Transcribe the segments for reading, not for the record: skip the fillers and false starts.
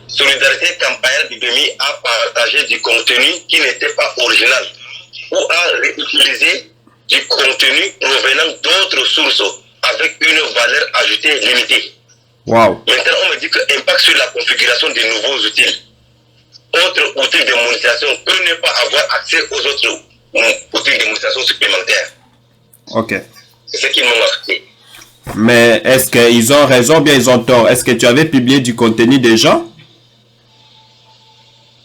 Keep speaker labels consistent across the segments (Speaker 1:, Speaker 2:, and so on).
Speaker 1: Solidarité Campagnole Bibemi a partagé du contenu qui n'était pas original ou a réutilisé du contenu provenant d'autres sources avec une valeur ajoutée limitée.
Speaker 2: Wow.
Speaker 1: Maintenant, on me dit que l'impact sur la configuration des nouveaux outils, autres outils de monétisation, peut ne pas avoir accès aux autres outils de monétisation supplémentaires.
Speaker 2: Ok.
Speaker 1: C'est ce qu'ils m'ont marqué.
Speaker 2: Mais est-ce qu'ils ont raison ou bien ils ont tort? Est-ce que tu avais publié du contenu déjà?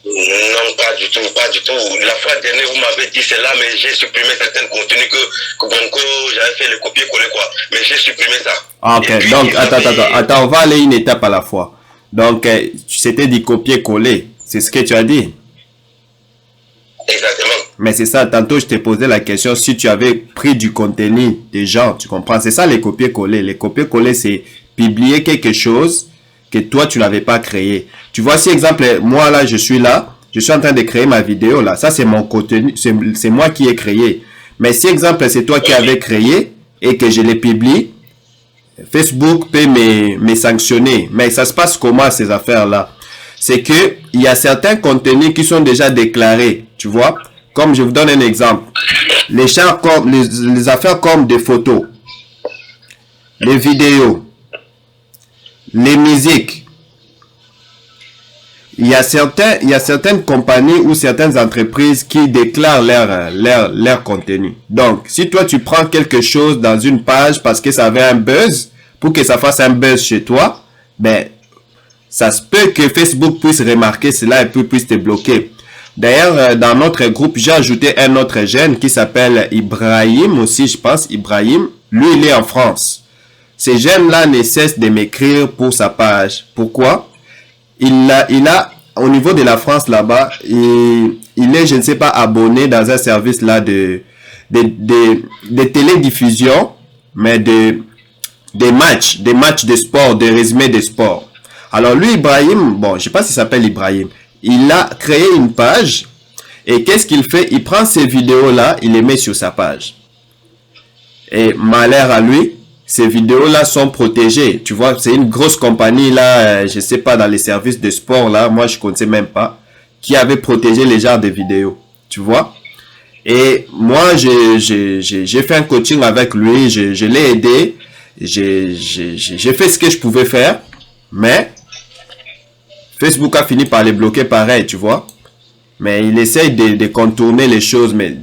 Speaker 1: Non, pas du tout, pas du tout. La fois dernière, vous m'avez dit cela, mais j'ai supprimé certains contenus que Bonko, j'avais fait le copier-coller quoi. Mais j'ai supprimé ça.
Speaker 2: Ah, ok,
Speaker 1: puis,
Speaker 2: donc attends, on va aller une étape à la fois. Donc, c'était du copier-coller, c'est ce que tu as dit?
Speaker 1: Exactement.
Speaker 2: Mais c'est ça, tantôt je t'ai posé la question si tu avais pris du contenu des gens, tu comprends? C'est ça les copier-coller. Les copier-coller, c'est publier quelque chose que toi tu n'avais pas créé. Tu vois, si exemple, moi là, je suis en train de créer ma vidéo là, ça c'est mon contenu, c'est moi qui ai créé. Mais si exemple, c'est toi qui avais créé et que je l'ai publié, Facebook peut me sanctionner. Mais ça se passe comment ces affaires-là? C'est que il y a certains contenus qui sont déjà déclarés, tu vois. Comme je vous donne un exemple. Les affaires comme des photos, les vidéos, les musiques. Il y a certaines compagnies ou certaines entreprises qui déclarent leur contenu. Donc, si toi tu prends quelque chose dans une page parce que ça avait un buzz, pour que ça fasse un buzz chez toi, ben, ça se peut que Facebook puisse remarquer cela et puisse te bloquer. D'ailleurs, dans notre groupe, j'ai ajouté un autre jeune qui s'appelle Ibrahim aussi, je pense. Ibrahim, lui, il est en France. Ces jeunes-là ne cessent de m'écrire pour sa page. Pourquoi? Il a, au niveau de la France là-bas, il est, je ne sais pas, abonné dans un service là de télédiffusion, mais des matchs de sport, des résumés de sport. Alors lui, Ibrahim, bon, je sais pas s'il s'appelle Ibrahim, il a créé une page et qu'est-ce qu'il fait? Il prend ces vidéos-là, il les met sur sa page. Et malheur à lui, ces vidéos-là sont protégées. Tu vois, c'est une grosse compagnie là, je sais pas, dans les services de sport là, moi je connaissais même pas, qui avait protégé les genres de vidéos. Tu vois? Et moi, j'ai fait un coaching avec lui, je l'ai aidé, j'ai fait ce que je pouvais faire, mais Facebook a fini par les bloquer pareil, tu vois. Mais il essaye de contourner les choses. Mais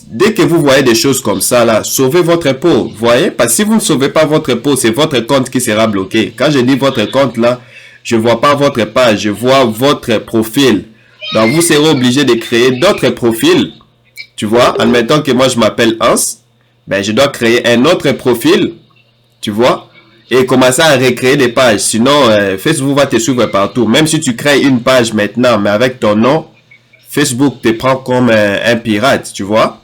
Speaker 2: dès que vous voyez des choses comme ça, là, sauvez votre peau. Vous voyez? Parce que si vous ne sauvez pas votre peau, c'est votre compte qui sera bloqué. Quand je dis votre compte, là, je ne vois pas votre page, je vois votre profil. Donc, vous serez obligé de créer d'autres profils. Tu vois? Admettons que moi, je m'appelle Hans. Ben, je dois créer un autre profil. Tu vois? Et commencer à recréer des pages. Sinon, Facebook va te suivre partout. Même si tu crées une page maintenant, mais avec ton nom, Facebook te prend comme un pirate, tu vois.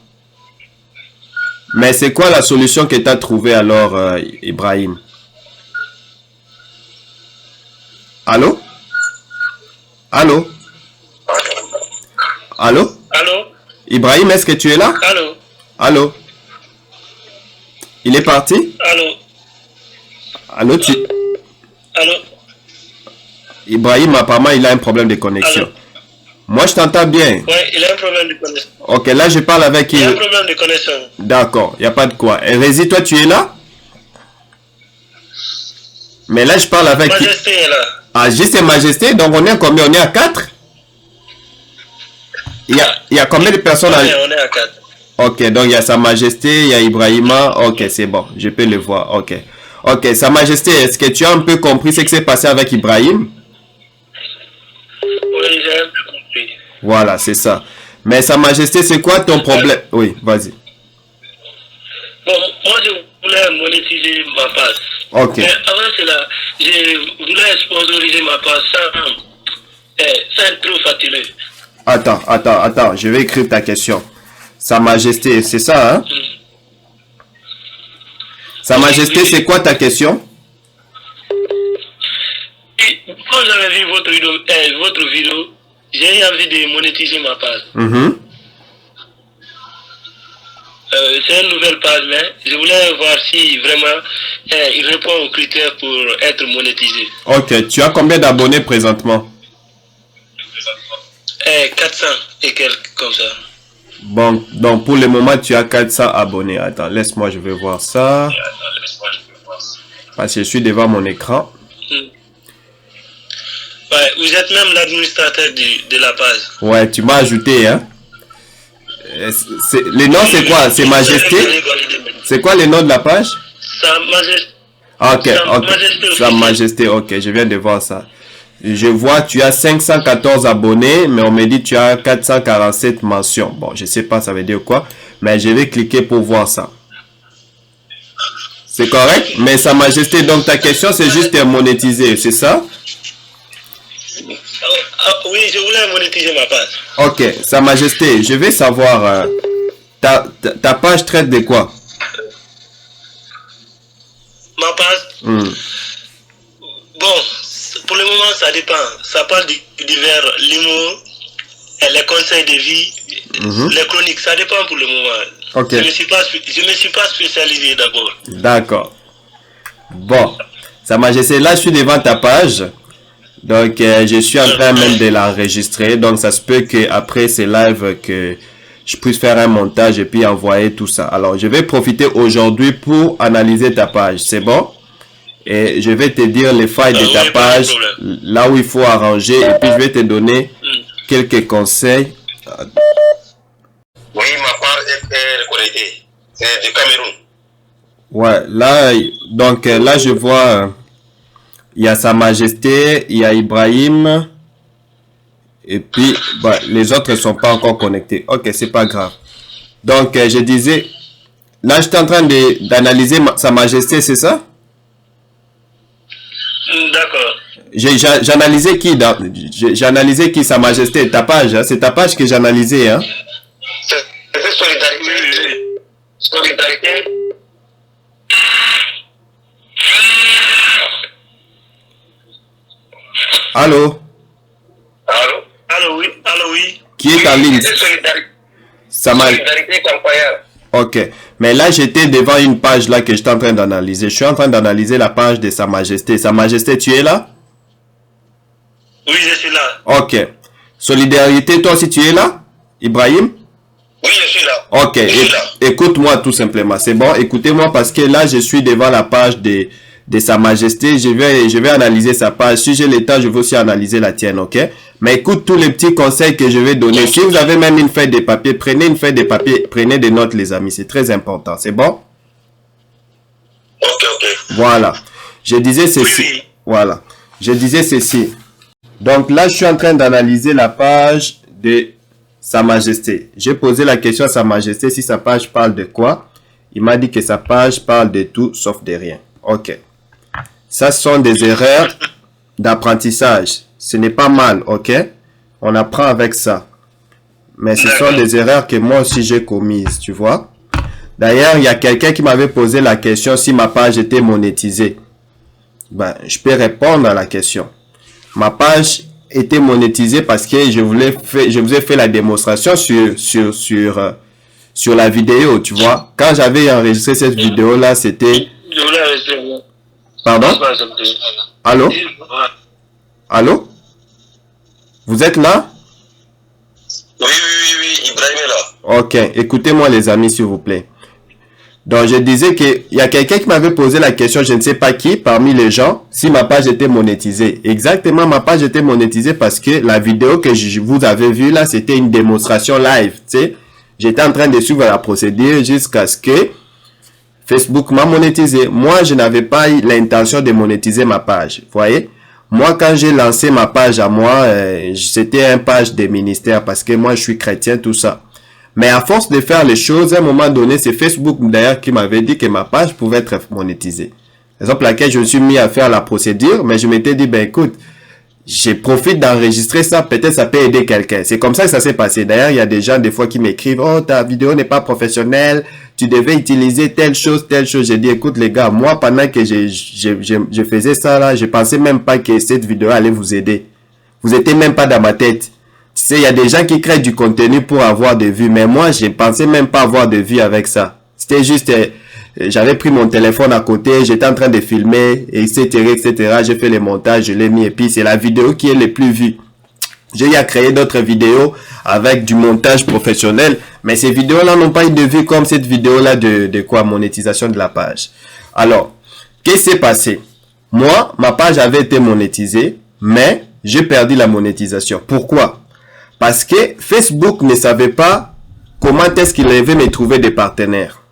Speaker 2: Mais c'est quoi la solution que tu as trouvée alors, Ibrahim? Allô? Allô? Allô?
Speaker 1: Allô?
Speaker 2: Ibrahim, est-ce que tu es là?
Speaker 1: Allô?
Speaker 2: Allô? Il est parti?
Speaker 1: Allô?
Speaker 2: Allô,
Speaker 1: Allô?
Speaker 2: Ibrahim, apparemment, il a un problème de connexion.
Speaker 1: Allô?
Speaker 2: Moi, je t'entends bien.
Speaker 1: Oui, il a un problème de connexion.
Speaker 2: Ok, là, je parle avec qui?
Speaker 1: Il a un problème de connexion.
Speaker 2: D'accord, il n'y a pas de quoi. Et Rézi, toi, tu es là? Mais là, je parle avec qui?
Speaker 1: Majesté est là.
Speaker 2: Ah, juste Majesté, donc on est à combien? On est à 4? Il y a combien de personnes?
Speaker 1: On est à 4.
Speaker 2: Ok, donc il y a Sa Majesté, il y a Ibrahima. Ok, c'est bon, je peux le voir. Ok. Ok, Sa Majesté, est-ce que tu as un peu compris ce qui s'est passé avec Ibrahim?
Speaker 1: Oui, j'ai un peu compris.
Speaker 2: Voilà, c'est ça. Mais Sa Majesté, c'est quoi ton problème? Oui, vas-y.
Speaker 1: Bon, moi je voulais monétiser ma page.
Speaker 2: Ok.
Speaker 1: Mais avant cela, je voulais sponsoriser ma page sans être trop fatigué.
Speaker 2: Attends, je vais écrire ta question. Sa Majesté, c'est ça, hein? Sa Majesté, c'est quoi ta question?
Speaker 1: Quand j'avais vu votre vidéo, j'ai eu envie de monétiser ma page. C'est une nouvelle page, mais je voulais voir si vraiment il répond aux critères pour être monétisé.
Speaker 2: Ok, tu as combien d'abonnés présentement?
Speaker 3: et quelques comme ça.
Speaker 2: Bon, donc pour le moment, tu as 400 abonnés. Attends, laisse-moi, je vais voir ça. Parce que je suis devant mon écran.
Speaker 3: Ouais, vous êtes même l'administrateur de la page.
Speaker 2: Ouais, tu m'as ajouté, hein. Le nom, c'est quoi? C'est Majesté? C'est quoi le nom de la page?
Speaker 3: Sa Majesté.
Speaker 2: Ok, Sa Majesté, ok, je viens de voir ça. Je vois, tu as 514 abonnés, mais on me dit que tu as 447 mentions. Bon, je sais pas, ça veut dire quoi, mais je vais cliquer pour voir ça. C'est correct? Mais Sa Majesté, donc ta question, c'est juste monétiser, c'est ça?
Speaker 3: Oui, je voulais monétiser ma page.
Speaker 2: Ok, Sa Majesté, je vais savoir, ta page traite de quoi?
Speaker 3: Ma page? Bon, pour le moment, ça dépend. Ça parle divers, l'humour, les conseils de vie, les chroniques. Ça dépend pour le moment.
Speaker 2: Ok.
Speaker 3: Je ne me suis pas spécialisé d'abord.
Speaker 2: D'accord. Bon, Sa Majesté, là, je suis devant ta page. Donc, je suis en train même de l'enregistrer. Donc, ça se peut qu'après ces lives, que je puisse faire un montage et puis envoyer tout ça. Alors, je vais profiter aujourd'hui pour analyser ta page. C'est bon? Et je vais te dire les failles de ta page, là où il faut arranger. Et puis, je vais te donner quelques conseils.
Speaker 1: Oui, ma part est connectée. C'est du Cameroun.
Speaker 2: Ouais, là, donc là, je vois, il y a Sa Majesté, il y a Ibrahim. Et puis, bah, les autres ne sont pas encore connectés. Ok, c'est pas grave. Donc, je disais, là, j'étais en train d'analyser Sa Majesté, c'est ça?
Speaker 3: D'accord.
Speaker 2: J'analysais qui j'analysais qui? Sa Majesté, ta page, hein? C'est ta page que j'analysais, hein?
Speaker 1: C'est solidarité. Solidarité.
Speaker 2: Allô?
Speaker 1: Allô?
Speaker 3: Allô, oui.
Speaker 2: Qui est en ligne?
Speaker 1: C'est solidarité.
Speaker 2: Solidarité
Speaker 1: Campagnard.
Speaker 2: Ok. Mais là, j'étais devant une page là que j'étais en train d'analyser. Je suis en train d'analyser la page de Sa Majesté. Sa Majesté, tu es là?
Speaker 3: Oui, je suis là.
Speaker 2: Ok. Solidarité, toi aussi, tu es là? Ibrahim?
Speaker 1: Oui, je suis là.
Speaker 2: Ok. Écoute-moi tout simplement. C'est bon? Écoutez-moi parce que là, je suis devant la page de Sa Majesté. Je vais analyser sa page. Si j'ai le temps, je vais aussi analyser la tienne, ok? Mais écoute tous les petits conseils que je vais donner. Si vous avez même une feuille de papier, prenez une feuille de papier, prenez des notes, les amis. C'est très important. C'est bon?
Speaker 1: Ok.
Speaker 2: Voilà. Je disais ceci.
Speaker 3: Oui.
Speaker 2: Voilà. Je disais ceci. Donc là, je suis en train d'analyser la page de Sa Majesté. J'ai posé la question à Sa Majesté si sa page parle de quoi. Il m'a dit que sa page parle de tout sauf de rien. Ok. Ça sont des erreurs d'apprentissage. Ce n'est pas mal, ok? On apprend avec ça. Mais ce sont des erreurs que moi aussi j'ai commises, tu vois? D'ailleurs, il y a quelqu'un qui m'avait posé la question si ma page était monétisée. Ben, je peux répondre à la question. Ma page était monétisée parce que je vous ai fait la démonstration sur la vidéo, tu vois? Quand j'avais enregistré cette vidéo-là, c'était... Pardon? Allô? Allô? Vous êtes là?
Speaker 1: Oui, Ibrahim est là.
Speaker 2: Ok, écoutez-moi les amis, s'il vous plaît. Donc, je disais qu'il y a quelqu'un qui m'avait posé la question, je ne sais pas qui, parmi les gens, si ma page était monétisée. Exactement, ma page était monétisée parce que la vidéo que vous avez vue là, c'était une démonstration live, tu sais. J'étais en train de suivre la procédure jusqu'à ce que Facebook m'a monétisé. Moi, je n'avais pas eu l'intention de monétiser ma page, vous voyez. Moi, quand j'ai lancé ma page à moi, c'était une page des ministères parce que moi, je suis chrétien, tout ça. Mais à force de faire les choses, à un moment donné, c'est Facebook d'ailleurs qui m'avait dit que ma page pouvait être monétisée. Raison pour laquelle je me suis mis à faire la procédure, mais je m'étais dit, ben écoute, je profite d'enregistrer ça, peut-être ça peut aider quelqu'un. C'est comme ça que ça s'est passé. D'ailleurs, il y a des gens des fois qui m'écrivent, oh, ta vidéo n'est pas professionnelle, tu devais utiliser telle chose, telle chose. J'ai dit, écoute les gars, moi pendant que je faisais ça là, je pensais même pas que cette vidéo allait vous aider. Vous étiez même pas dans ma tête. Tu sais, il y a des gens qui créent du contenu pour avoir des vues, mais moi, je pensais même pas avoir de vues avec ça. C'était juste, j'avais pris mon téléphone à côté, j'étais en train de filmer, etc., etc. J'ai fait les montages, je l'ai mis, et puis c'est la vidéo qui est le plus vue. J'ai eu à créer d'autres vidéos avec du montage professionnel. Mais ces vidéos-là n'ont pas eu de vue comme cette vidéo-là de quoi? Monétisation de la page. Alors, qu'est-ce qui s'est passé? Moi, ma page avait été monétisée, mais j'ai perdu la monétisation. Pourquoi? Parce que Facebook ne savait pas comment est-ce qu'il devait me trouver des partenaires.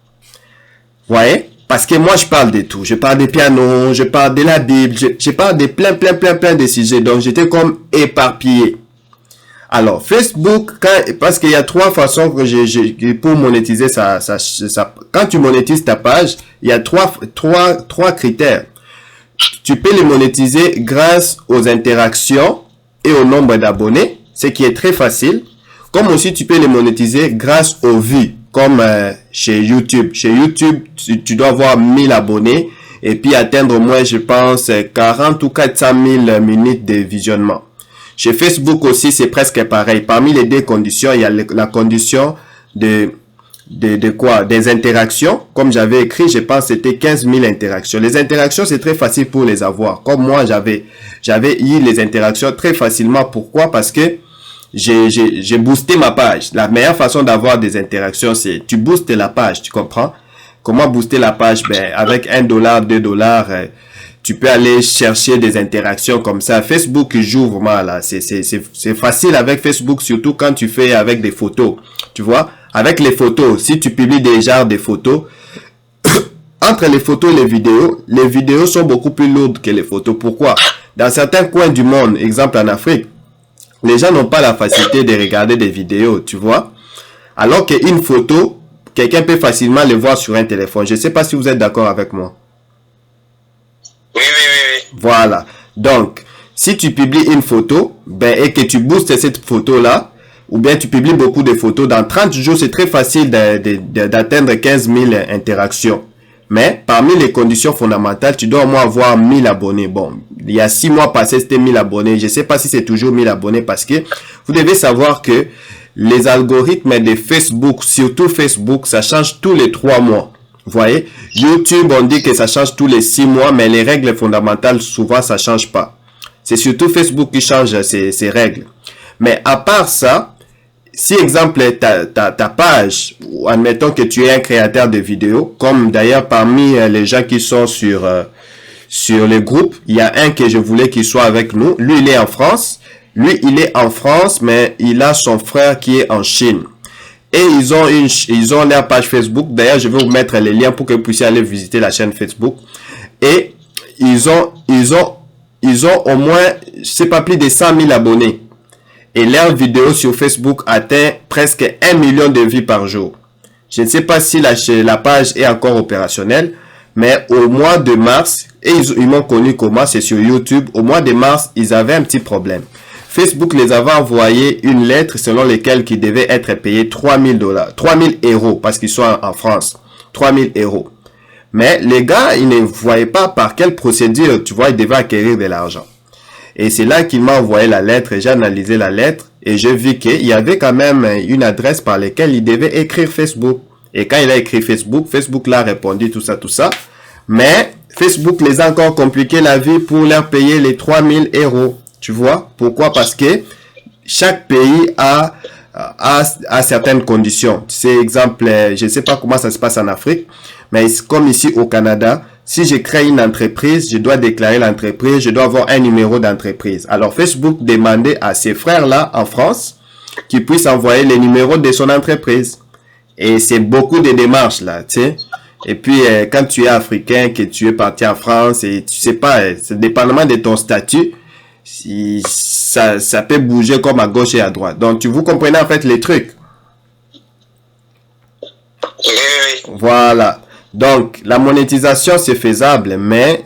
Speaker 2: Vous voyez? Parce que moi, je parle de tout. Je parle des pianos, je parle de la Bible, je parle de plein de sujets. Donc, j'étais comme éparpillé. Alors, Facebook, parce qu'il y a trois façons que pour monétiser quand tu monétises ta page, il y a trois critères. Tu peux les monétiser grâce aux interactions et au nombre d'abonnés, ce qui est très facile. Comme aussi, tu peux les monétiser grâce aux vues, comme chez YouTube. Chez YouTube, tu dois avoir 1000 abonnés et puis atteindre au moins, je pense, 40 ou 400 000 minutes de visionnement. Chez Facebook aussi, c'est presque pareil. Parmi les deux conditions, il y a la condition de quoi? Des interactions. Comme j'avais écrit, je pense que c'était 15 000 interactions. Les interactions, c'est très facile pour les avoir. Comme moi, j'avais eu les interactions très facilement. Pourquoi? Parce que j'ai boosté ma page. La meilleure façon d'avoir des interactions, c'est tu boostes la page, tu comprends? Comment booster la page? Ben, avec $1, $2, tu peux aller chercher des interactions comme ça. Facebook joue vraiment là. C'est facile avec Facebook, surtout quand tu fais avec des photos. Tu vois? Avec les photos, si tu publies déjà des photos, entre les photos et les vidéos sont beaucoup plus lourdes que les photos. Pourquoi? Dans certains coins du monde, exemple en Afrique, les gens n'ont pas la facilité de regarder des vidéos, tu vois? Alors qu'une photo, quelqu'un peut facilement le voir sur un téléphone. Je ne sais pas si vous êtes d'accord avec moi.
Speaker 1: Oui.
Speaker 2: Voilà. Donc, si tu publies une photo, et que tu boostes cette photo-là, ou bien tu publies beaucoup de photos, dans 30 jours, c'est très facile d'atteindre 15 000 interactions. Mais, parmi les conditions fondamentales, tu dois au moins avoir 1000 abonnés. Bon, il y a 6 mois passés, c'était 1000 abonnés. Je ne sais pas si c'est toujours 1000 abonnés parce que vous devez savoir que les algorithmes de Facebook, surtout Facebook, ça change tous les 3 mois. Vous voyez, YouTube, on dit que ça change tous les 6 mois, mais les règles fondamentales, souvent, ça change pas. C'est surtout Facebook qui change ces règles. Mais à part ça, si, exemple, ta page, admettons que tu es un créateur de vidéos, comme d'ailleurs parmi les gens qui sont sur le groupe, il y a un que je voulais qu'il soit avec nous. Lui, il est en France. Lui, il est en France, mais il a son frère qui est en Chine. Et ils ont leur page Facebook. D'ailleurs, je vais vous mettre les liens pour que vous puissiez aller visiter la chaîne Facebook. Et ils ont au moins, je sais pas, plus de 100 000 abonnés. Et leur vidéo sur Facebook atteint presque 1 million de vues par jour. Je ne sais pas si la page est encore opérationnelle, mais au mois de mars, et ils m'ont connu comment, c'est sur YouTube, au mois de mars, ils avaient un petit problème. Facebook les avait envoyé une lettre selon laquelle ils devaient être payés $3 000 euros, parce qu'ils sont en France. 3 000 euros. Mais les gars, ils ne voyaient pas par quelle procédure, tu vois, ils devaient acquérir de l'argent. Et c'est là qu'il m'a envoyé la lettre, j'ai analysé la lettre, et j'ai vu qu'il y avait quand même une adresse par laquelle il devait écrire Facebook. Et quand il a écrit Facebook, Facebook l'a répondu, tout ça. Mais Facebook les a encore compliqué la vie pour leur payer les 3 000 euros. Tu vois? Pourquoi? Parce que chaque pays a certaines conditions. Tu sais, exemple, je ne sais pas comment ça se passe en Afrique, mais comme ici au Canada, si je crée une entreprise, je dois déclarer l'entreprise, je dois avoir un numéro d'entreprise. Alors Facebook demandait à ses frères-là en France qu'ils puissent envoyer les numéros de son entreprise. Et c'est beaucoup de démarches là, tu sais. Et puis, quand tu es africain, que tu es parti en France, et tu sais pas, c'est dépendamment de ton statut, si ça peut bouger comme à gauche et à droite. Donc, vous comprenez en fait les trucs. Voilà. Donc, la monétisation, c'est faisable, mais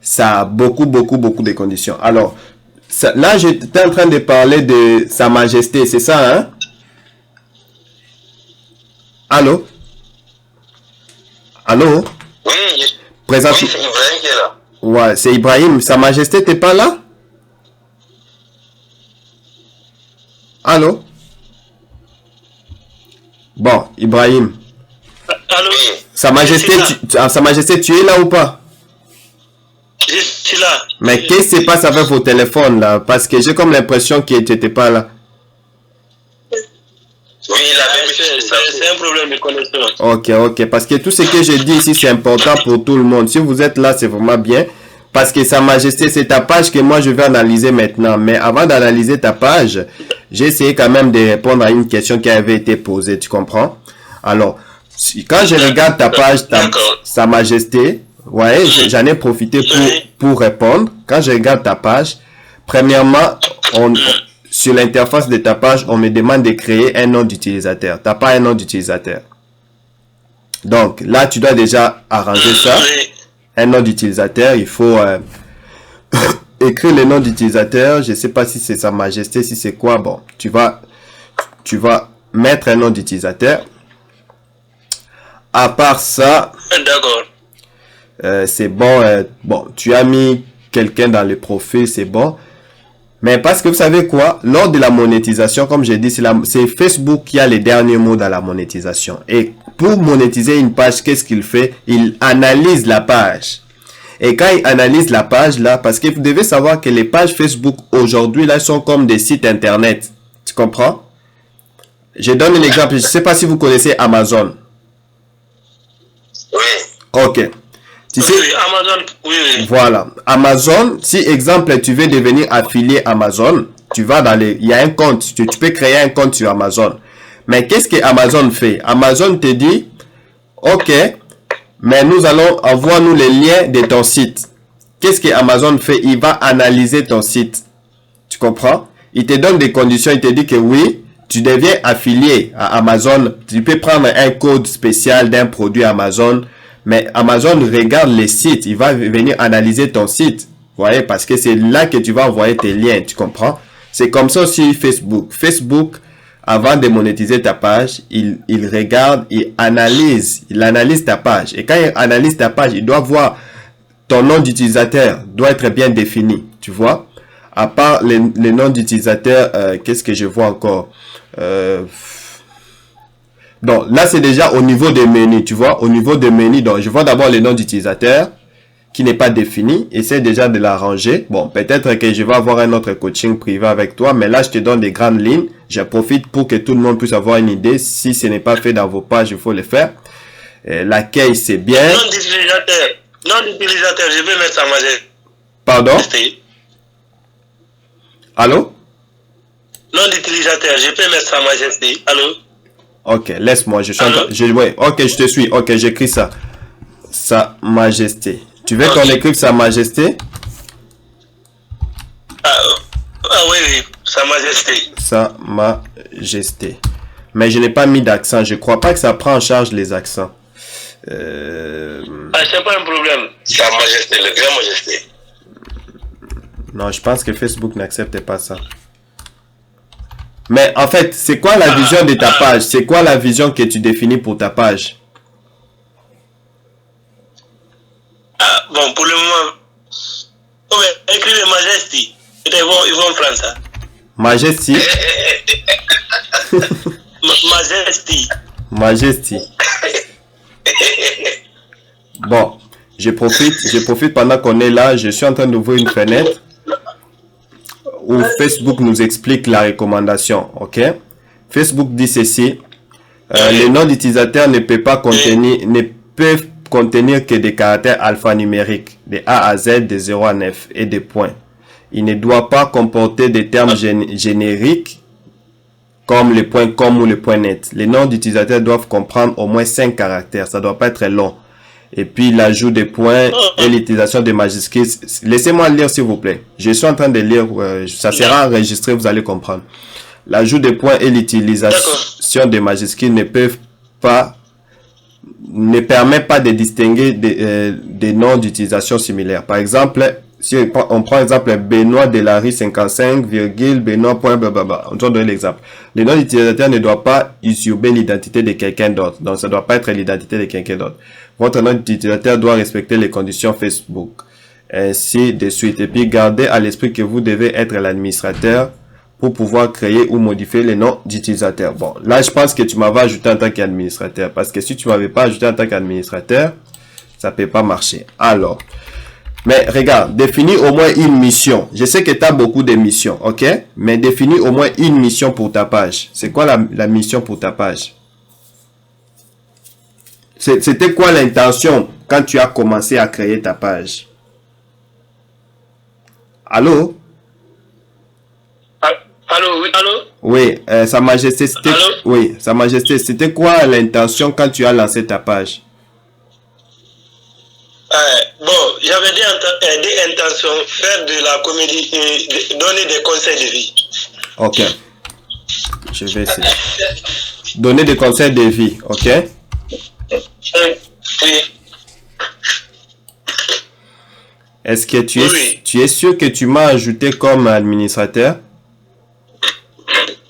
Speaker 2: ça a beaucoup de conditions. Alors, là, j'étais en train de parler de Sa Majesté, c'est ça, hein? Allô? Allô?
Speaker 1: Oui,
Speaker 2: Présente.
Speaker 1: oui, c'est Ibrahim qui est là.
Speaker 2: Ouais, c'est Ibrahim. Sa Majesté, t'es pas là? Allô? Bon, Ibrahim.
Speaker 3: Allô?
Speaker 1: Oui.
Speaker 2: Sa Majesté, tu es là ou pas?
Speaker 3: Je suis là.
Speaker 2: Mais qu'est-ce qui se passe avec vos téléphones là? Parce que j'ai comme l'impression que tu n'étais pas là.
Speaker 1: Oui,
Speaker 3: c'est un problème de connexion.
Speaker 2: Ok. Parce que tout ce que je dis ici, c'est important pour tout le monde. Si vous êtes là, c'est vraiment bien. Parce que Sa Majesté, c'est ta page que moi, je vais analyser maintenant. Mais avant d'analyser ta page, j'ai essayé quand même de répondre à une question qui avait été posée. Tu comprends? Alors, quand je regarde ta page, Sa Majesté, ouais, j'en ai profité pour répondre. Quand je regarde ta page, premièrement, sur l'interface de ta page, on me demande de créer un nom d'utilisateur. Tu n'as pas un nom d'utilisateur. Donc, là, tu dois déjà arranger ça. Un nom d'utilisateur, il faut écrire le nom d'utilisateur. Je ne sais pas si c'est Sa Majesté, si c'est quoi. Bon, tu vas mettre un nom d'utilisateur. À part ça, c'est bon. Bon, tu as mis quelqu'un dans le profil, c'est bon. Mais parce que vous savez quoi, lors de la monétisation, comme j'ai dit, c'est Facebook qui a les derniers mots dans la monétisation. Et pour monétiser une page, qu'est-ce qu'il fait? Il analyse la page. Et quand il analyse la page là, parce que vous devez savoir que les pages Facebook aujourd'hui là sont comme des sites internet. Tu comprends? Je donne un exemple. Je ne sais pas si vous connaissez Amazon.
Speaker 1: Oui.
Speaker 2: Ok. Tu sais,
Speaker 3: Amazon, oui.
Speaker 2: Voilà. Amazon, si exemple tu veux devenir affilié Amazon, tu vas dans il y a un compte, tu peux créer un compte sur Amazon. Mais qu'est-ce que Amazon fait? Amazon te dit, ok, mais nous allons envoyer les liens de ton site. Qu'est-ce que Amazon fait? Il va analyser ton site. Tu comprends? Il te donne des conditions, il te dit que oui, tu deviens affilié à Amazon. Tu peux prendre un code spécial d'un produit Amazon. Mais Amazon regarde les sites, il va venir analyser ton site. Vous voyez, parce que c'est là que tu vas envoyer tes liens, tu comprends? C'est comme ça aussi Facebook. Facebook, avant de monétiser ta page, il regarde, il analyse ta page. Et quand il analyse ta page, il doit voir ton nom d'utilisateur, doit être bien défini, tu vois? À part les noms d'utilisateurs, qu'est-ce que je vois encore? Donc, là, c'est déjà au niveau des menus, tu vois, au niveau des menus. Donc, je vois d'abord le nom d'utilisateur qui n'est pas défini. Essaie déjà de l'arranger. Bon, peut-être que je vais avoir un autre coaching privé avec toi, mais là, je te donne des grandes lignes. Je profite pour que tout le monde puisse avoir une idée. Si ce n'est pas fait dans vos pages, il faut le faire. L'accueil, c'est bien.
Speaker 3: Nom d'utilisateur, je vais mettre Sa Majesté.
Speaker 2: Pardon? Allô?
Speaker 3: Nom d'utilisateur, je peux mettre Sa Majesté. Allô?
Speaker 2: Ok, laisse-moi, ouais, ok, je te suis. Ok, j'écris ça. Sa Majesté. Tu veux qu'on écrive Sa Majesté?
Speaker 3: Oui, Sa Majesté.
Speaker 2: Sa Majesté. Mais je n'ai pas mis d'accent. Je crois pas que ça prend en charge les accents.
Speaker 3: C'est pas un problème.
Speaker 1: Sa Majesté, le Grand Majesté.
Speaker 2: Non, je pense que Facebook n'accepte pas ça. Mais en fait, c'est quoi la vision de ta page? C'est quoi la vision que tu définis pour ta page?
Speaker 3: Bon, pour le moment, écrivez Majesty. Ils vont prendre ça.
Speaker 2: Majesty.
Speaker 3: Majesty.
Speaker 2: Majesty. Bon, je profite pendant qu'on est là. Je suis en train d'ouvrir une fenêtre où Facebook nous explique la recommandation, ok? Facebook dit ceci, les noms d'utilisateurs ne peuvent contenir que des caractères alphanumériques, de A à Z, de 0 à 9 et des points. Il ne doit pas comporter des termes génériques comme le point .com ou le point .net. Les noms d'utilisateurs doivent comprendre au moins 5 caractères, ça ne doit pas être long. Et puis l'ajout des points et l'utilisation des majuscules. Laissez-moi lire s'il vous plaît. Je suis en train de lire, ça sera enregistré, vous allez comprendre. L'ajout des points et l'utilisation des majuscules ne permet pas de distinguer des noms d'utilisation similaires. Par exemple, si on prend exemple Benoît Delary 55, Benoît point blablabla. On doit donner l'exemple. Le nom d'utilisateur ne doit pas usurper l'identité de quelqu'un d'autre. Donc ça ne doit pas être l'identité de quelqu'un d'autre. Votre nom d'utilisateur doit respecter les conditions Facebook. Ainsi de suite. Et puis gardez à l'esprit que vous devez être l'administrateur pour pouvoir créer ou modifier les noms d'utilisateurs. Bon, là je pense que tu m'avais ajouté en tant qu'administrateur. Parce que si tu m'avais pas ajouté en tant qu'administrateur, ça peut pas marcher. Alors, Mais regarde, définis au moins une mission. Je sais que tu as beaucoup de missions, ok? Mais définis au moins une mission pour ta page. C'est quoi la mission pour ta page? C'était quoi l'intention quand tu as commencé à créer ta page? Allô?
Speaker 3: Allô, oui, allô?
Speaker 2: Oui, Sa Majesté, c'était... Oui, Sa Majesté, c'était quoi l'intention quand tu as lancé ta page?
Speaker 3: Bon, j'avais des intentions, faire de la comédie et donner des conseils de vie.
Speaker 2: Ok. Je vais essayer. Donner des conseils de vie, ok?
Speaker 3: Oui.
Speaker 2: Est-ce que
Speaker 3: Oui.
Speaker 2: tu es sûr que tu m'as ajouté comme administrateur?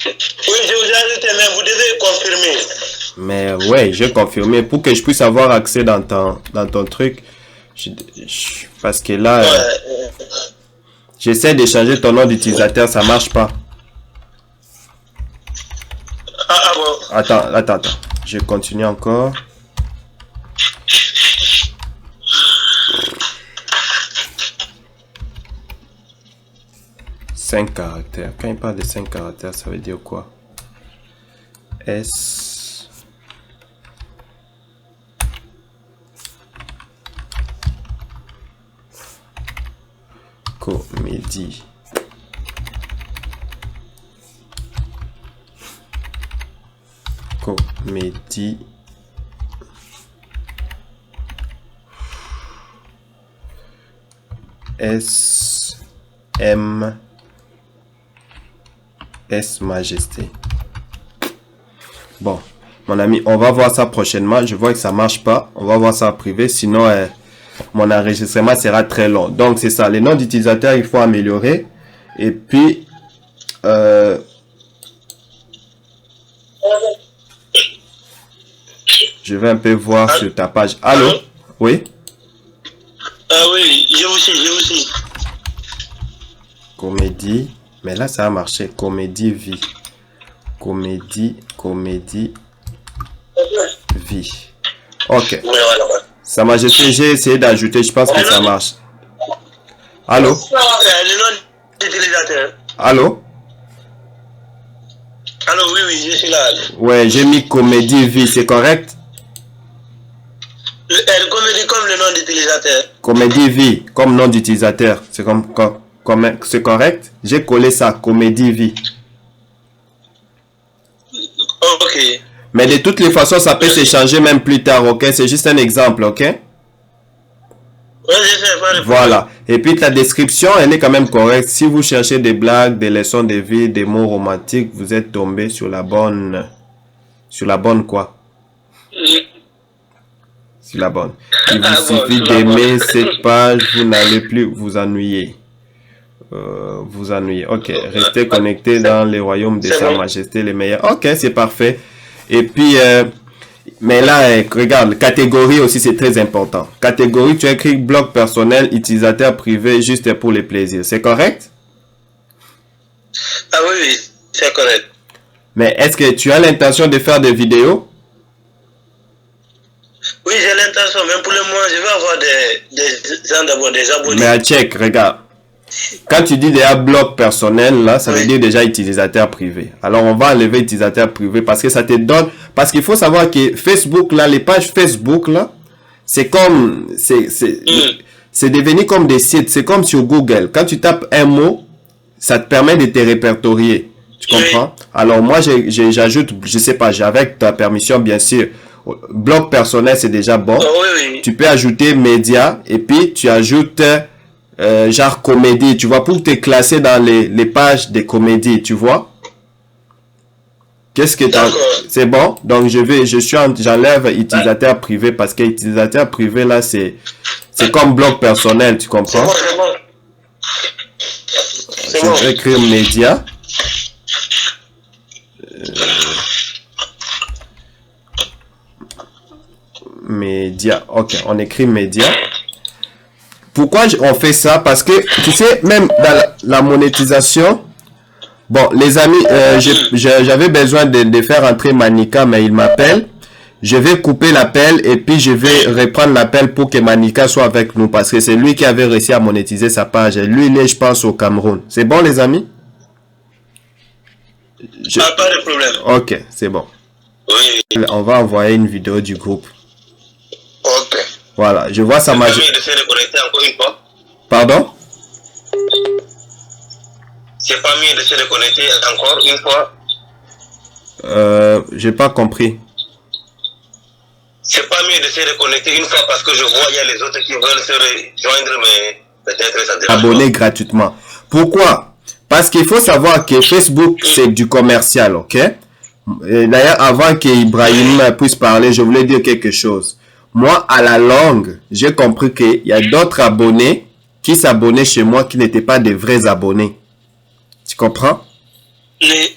Speaker 3: Oui, je vous ai ajouté, mais vous devez confirmer.
Speaker 2: Mais ouais, j'ai confirmé pour que je puisse avoir accès dans ton truc. Parce que là, j'essaie de changer ton nom d'utilisateur, ça marche pas.
Speaker 3: Ah bon?
Speaker 2: Attends. Je continue encore. « 5 caractères. Quand il parle de 5 caractères, ça veut dire quoi? S. Comédie. Comédie. S. M. S Majesté. Bon, mon ami, on va voir ça prochainement. Je vois que ça marche pas. On va voir ça en privé. Sinon, mon enregistrement sera très long. Donc, c'est ça. Les noms d'utilisateurs, il faut améliorer. Et puis, je vais un peu voir sur ta page. Allô? Oui?
Speaker 3: Ah oui, je vous suis.
Speaker 2: Comédie. Mais là, ça a marché. Comédie vie. Comédie vie. Ok. Sa Majesté, j'ai essayé d'ajouter. Je pense que ça marche. Allô?
Speaker 3: Le nom d'utilisateur.
Speaker 2: Allô?
Speaker 3: Allô, oui, je suis là.
Speaker 2: Ouais, j'ai mis comédie vie. C'est correct?
Speaker 3: Comédie comme le nom d'utilisateur.
Speaker 2: Comédie vie, comme nom d'utilisateur. C'est c'est correct? J'ai collé ça. Comédie vie.
Speaker 3: Ok.
Speaker 2: Mais de toutes les façons, ça peut se changer même plus tard, ok? C'est juste un exemple, ok?
Speaker 3: Ouais, je sais, pas de
Speaker 2: Voilà. Et puis ta description, elle est quand même correcte. Si vous cherchez des blagues, des leçons de vie, des mots romantiques, vous êtes tombé sur la bonne... Sur la bonne quoi? Sur la bonne. Il vous suffit d'aimer cette page, vous n'allez plus vous ennuyer. Ok, restez connecté dans les royaumes de Sa Majesté, les meilleurs. Ok, c'est parfait. Et puis, mais là, regarde, catégorie aussi, c'est très important. Catégorie, tu as écrit blog personnel, utilisateur privé, juste pour les plaisirs. C'est correct?
Speaker 3: Ah oui, c'est correct.
Speaker 2: Mais est-ce que tu as l'intention de faire des vidéos?
Speaker 3: Oui, j'ai l'intention, mais pour le moment, je vais avoir des gens d'abord, des abonnés.
Speaker 2: Mais à check, regarde. Quand tu dis déjà blog personnel, là, ça veut dire déjà utilisateur privé. Alors, on va enlever utilisateur privé parce que ça te donne... Parce qu'il faut savoir que Facebook, là, les pages Facebook, là, c'est comme... C'est devenu comme des sites. C'est comme sur Google. Quand tu tapes un mot, ça te permet de te répertorier. Tu comprends? Alors, moi, j'ajoute, je sais pas, avec ta permission, bien sûr. Blog personnel, c'est déjà bon.
Speaker 3: Oui.
Speaker 2: Tu peux ajouter médias et puis tu ajoutes... genre comédie, tu vois, pour te classer dans les pages des comédies, tu vois. Qu'est-ce que c'est bon? Donc j'enlève utilisateur privé parce que utilisateur privé là c'est comme blog personnel, tu comprends?
Speaker 3: C'est bon.
Speaker 2: Je vais écrire média. Média. Ok, on écrit média. Pourquoi on fait ça? Parce que, tu sais, même dans la monétisation, bon, les amis, j'avais besoin de faire entrer Manika, mais il m'appelle. Je vais couper l'appel et puis je vais reprendre l'appel pour que Manika soit avec nous parce que c'est lui qui avait réussi à monétiser sa page. Et lui, il est, je pense, au Cameroun. C'est bon, les amis?
Speaker 3: Pas de problème.
Speaker 2: Ok, c'est bon.
Speaker 1: Oui.
Speaker 2: On va envoyer une vidéo du groupe.
Speaker 1: Ok.
Speaker 2: Voilà, je vois sa magie.
Speaker 1: C'est pas mieux d'essayer de connecter encore une fois.
Speaker 2: Pardon?
Speaker 1: C'est pas mieux d'essayer de connecter encore une fois.
Speaker 2: J'ai pas compris.
Speaker 1: C'est pas mieux d'essayer de connecter une fois parce que je vois il y a les autres qui veulent se rejoindre, mais peut-être ça dérange.
Speaker 2: Abonner gratuitement. Pourquoi? Parce qu'il faut savoir que Facebook, c'est du commercial, ok? D'ailleurs, avant qu'Ibrahim puisse parler, je voulais dire quelque chose. Moi, à la longue, j'ai compris qu'il y a d'autres abonnés qui s'abonnaient chez moi qui n'étaient pas des vrais abonnés. Tu comprends?
Speaker 3: Oui.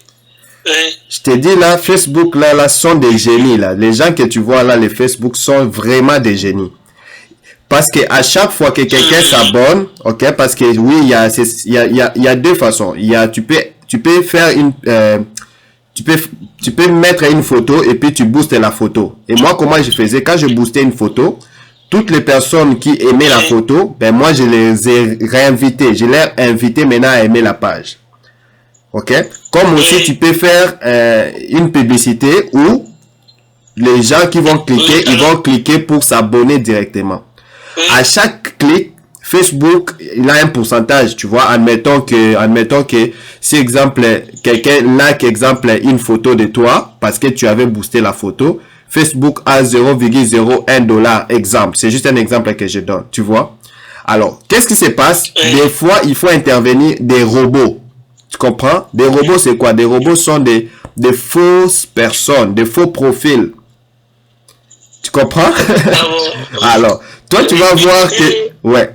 Speaker 2: Je te dis là, Facebook là sont des génies là. Les gens que tu vois là, les Facebook sont vraiment des génies. Parce que à chaque fois que quelqu'un s'abonne, ok, parce que oui, il y a deux façons. Tu peux faire une, tu peux mettre une photo et puis tu boostes la photo. Et moi, comment je faisais quand je boostais une photo, toutes les personnes qui aimaient la photo, ben moi je les ai réinvités. Je les ai invités maintenant à aimer la page. Ok? Comme aussi tu peux faire une publicité où les gens qui vont cliquer, ils vont cliquer pour s'abonner directement. À chaque clic, Facebook, il a un pourcentage, tu vois. Admettons que si exemple, quelqu'un like exemple une photo de toi parce que tu avais boosté la photo, Facebook a 0,01 $, exemple. C'est juste un exemple que je donne, tu vois. Alors, qu'est-ce qui se passe? Des fois, il faut intervenir des robots. Tu comprends? Des robots, c'est quoi? Des robots sont des fausses personnes, des faux profils. Tu comprends? Alors, toi, tu vas voir que... Ouais.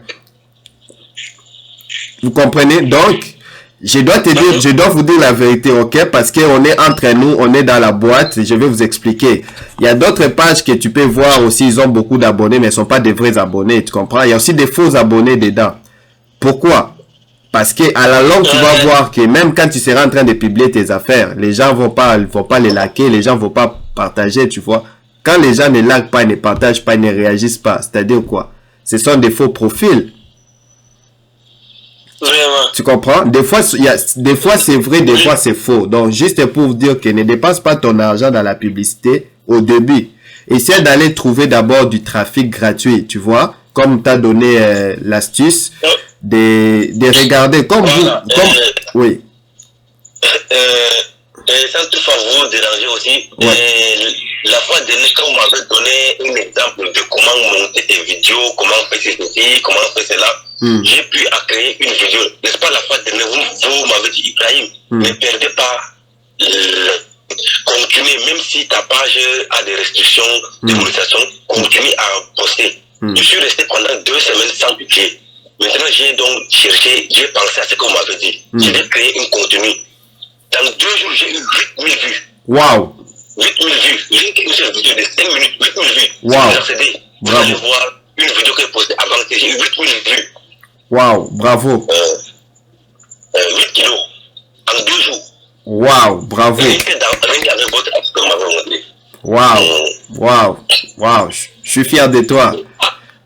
Speaker 2: Vous comprenez? Donc, je dois vous dire la vérité, ok? Parce qu'on est entre nous, on est dans la boîte. Je vais vous expliquer. Il y a d'autres pages que tu peux voir aussi. Ils ont beaucoup d'abonnés, mais ils ne sont pas des vrais abonnés. Tu comprends? Il y a aussi des faux abonnés dedans. Pourquoi? Parce que à la longue, tu vas voir que même quand tu seras en train de publier tes affaires, les gens vont pas les liker, les gens vont pas partager, tu vois. Quand les gens ne likent pas, ne partagent pas, ne réagissent pas, c'est-à-dire quoi? Ce sont des faux profils.
Speaker 3: Vraiment.
Speaker 2: Tu comprends? Des fois c'est vrai, des fois c'est faux. Donc, juste pour vous dire que ne dépense pas ton argent dans la publicité au début. Essaie d'aller trouver d'abord du trafic gratuit, tu vois? Comme tu as donné l'astuce de regarder comme
Speaker 1: voilà,
Speaker 2: vous. Oui.
Speaker 1: Sans toutefois vous déranger aussi, la fois dernière, quand vous m'avez donné un exemple de comment monter des vidéos, comment faire ceci, comment faire cela, j'ai pu créer une vidéo. N'est-ce pas la fois dernière, vous m'avez dit, Ibrahim, ne perdez pas continuez, même si ta page a des restrictions de monétisation, continue à poster. Je suis resté pendant 2 semaines sans publier. Maintenant, j'ai donc cherché, j'ai pensé à ce qu'on m'avait dit. Je vais créer un contenu. Dans 2 jours, j'ai eu 8000 vues.
Speaker 2: Waouh!
Speaker 1: 8000 vues. Rien qu'une seule vidéo de 5 minutes, 8000 vues.
Speaker 2: Waouh!
Speaker 1: Vous allez voir une vidéo que j'ai postée avant que j'ai eu 8000 vues.
Speaker 2: Waouh! Bravo!
Speaker 1: 8 kilos. En 2 jours.
Speaker 2: Waouh! Bravo!
Speaker 1: Rien qu'avec votre app que vous m'avez montré.
Speaker 2: Waouh! Waouh! Waouh! Je suis fier de toi.